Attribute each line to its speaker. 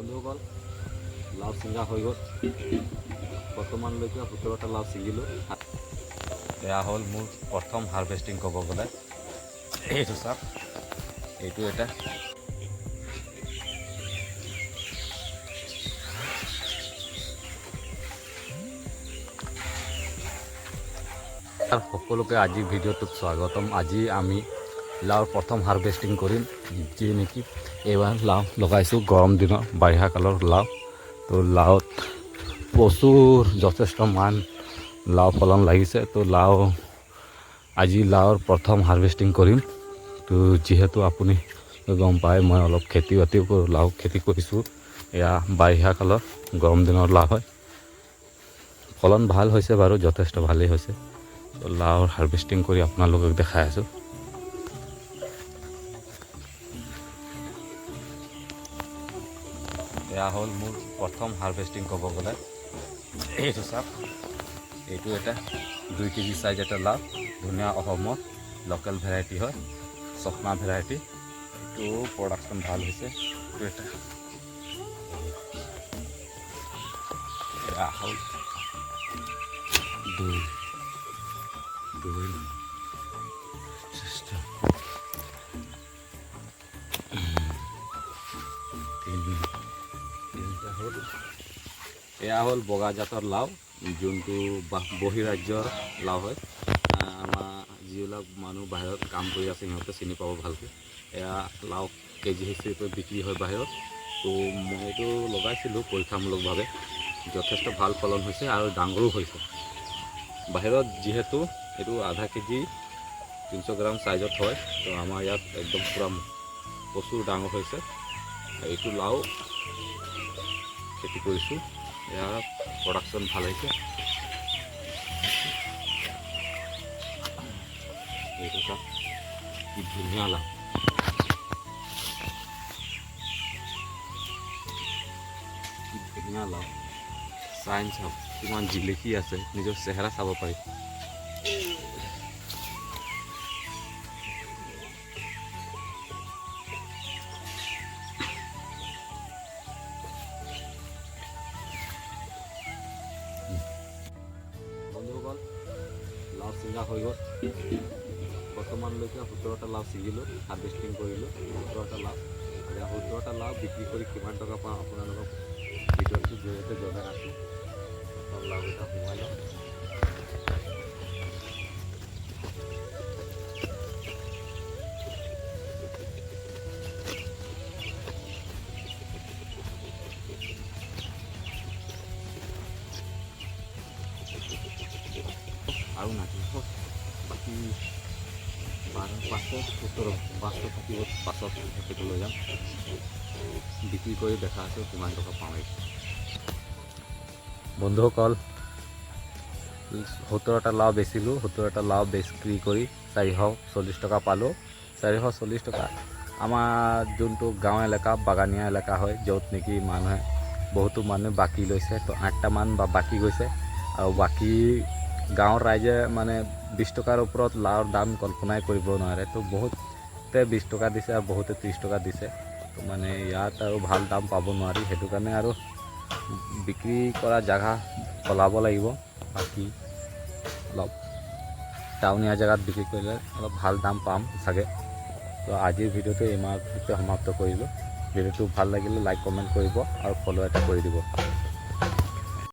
Speaker 1: বন্ধুসকল লাউ ছিঙা হৈ গ'ল। বৰ্তমানলৈকে 17টা লাউ ছিঙিলোঁ। এয়া হ'ল মোৰ প্ৰথম হাৰ্ভেষ্টিং ক'ব গ'লে। এইটো চাওক, এইটো এটা সকলোকে আজি ভিডিঅ'টোত স্বাগতম। আজি আমি লাউৰ প্ৰথম হাৰ্ভেষ্টিং কৰিম, যি নেকি এইবাৰ লাউ লগাইছোঁ গৰম দিনৰ বাৰিষা কালৰ লাউ। তো লাউত প্ৰচুৰ যথেষ্ট মান লাউ ফলন লাগিছে। তো লাউ আজি লাউৰ প্ৰথম হাৰ্ভেষ্টিং কৰিম। তো যিহেতু আপুনি গম পায় মই অলপ খেতি বাতিও কৰোঁ, লাউ খেতি কৰিছোঁ। এয়া বাৰিষা কালৰ গৰম দিনৰ লাউ হয়। ফলন ভাল হৈছে বাৰু, যথেষ্ট ভালেই হৈছে। তো লাউৰ হাৰ্ভেষ্টিং কৰি আপোনালোকক দেখাই আছোঁ। এয়া হ'ল মোৰ প্ৰথম হাৰ্ভেষ্টিং ক'ব গ'লে। এইটো চাওক, এইটো এটা 2 কেজি চাইজ এটা লাউ, ধুনীয়া অসমৰ লোকেল ভেৰাইটি হয়, চকনা ভেৰাইটি। এইটো প্ৰডাকশ্যন ভাল হৈছে। এইটো এটা এয়া হ'ল 2 এয়া হ'ল বগা জাতৰ লাউ, যোনটো বহিৰাজ্যৰ লাউ হয়। আমাৰ যিবিলাক মানুহ বাহিৰত কাম কৰি আছে সিহঁতে চিনি পাব ভালকৈ। এয়া লাউ কেজি হিচাপে বিক্ৰী হয় বাহিৰত। তো মই এইটো লগাইছিলোঁ পৰীক্ষামূলকভাৱে, যথেষ্ট ভাল ফলন হৈছে আৰু ডাঙৰো হৈছে। বাহিৰত যিহেতু এইটো আধা কেজি 300 গ্ৰাম চাইজত হয়, তো আমাৰ ইয়াত একদম পূৰা প্ৰচুৰ ডাঙৰ হৈছে। এইটো লাউ খেতি কৰিছোঁ, ইয়াৰ প্ৰডাকশ্যন ভাল হৈছে। এইটো চাওক কি ধুনীয়া লাউ। কি ধুনীয়া লাউ, চাইন চাওক কিমান জিলিকি আছে, নিজৰ চেহেৰা চাব পাৰি। বন্ধুসকল লাউ ছিঙা হৈ গ'ল। বৰ্তমানলৈকে 17টা লাউ ছিঙিলোঁ, হাৰ্ভেষ্টিং কৰিলোঁ 17টা লাউ। এতিয়া 17টা লাউ বিক্ৰী কৰি কিমান টকা পাওঁ আপোনালোকক ভিডিঅ'টোৰ জৰিয়তে জনাই আছোঁ। প্ৰথম লাউকেইটা সোমাই লওঁ। আৰু নাথাকিব, বাকী 517 থাকিব, পাছত সেইটো লৈ যাম। বিক্ৰী কৰি দেখা আছোঁ কিমান টকা পাওঁ। বন্ধুসকল 17টা লাউ বেচিলোঁ, 17টা লাউ বিক্ৰী কৰি 440 টকা পালোঁ। 440 টকা আমাৰ যোনটো গাঁও এলেকা, বাগানীয়া এলেকা হয়, য'ত নেকি বহুতো মানুহে বাকী লৈছে। তো 8টা মান বাকী গৈছে, আৰু বাকী গাঁৱৰ ৰাইজে 20 টকাৰ ওপৰত লাউৰ দাম কল্পনাই কৰিব নোৱাৰে। তো বহুতে 20 টকা দিছে আৰু বহুতে 30 টকা দিছে। তো ইয়াত আৰু ভাল দাম পাব নোৱাৰি, সেইটো কাৰণে আৰু বিক্ৰী কৰা জেগা সলাব লাগিব। বাকী অলপ টাউনীয়া জেগাত বিক্ৰী কৰিলে অলপ ভাল দাম পাম চাগে। তো আজিৰ ভিডিঅ'টো ইমানতে সমাপ্ত কৰিলোঁ। ভিডিঅ'টো ভাল লাগিলে লাইক কমেণ্ট কৰিব আৰু ফ'ল' এটা কৰি দিব।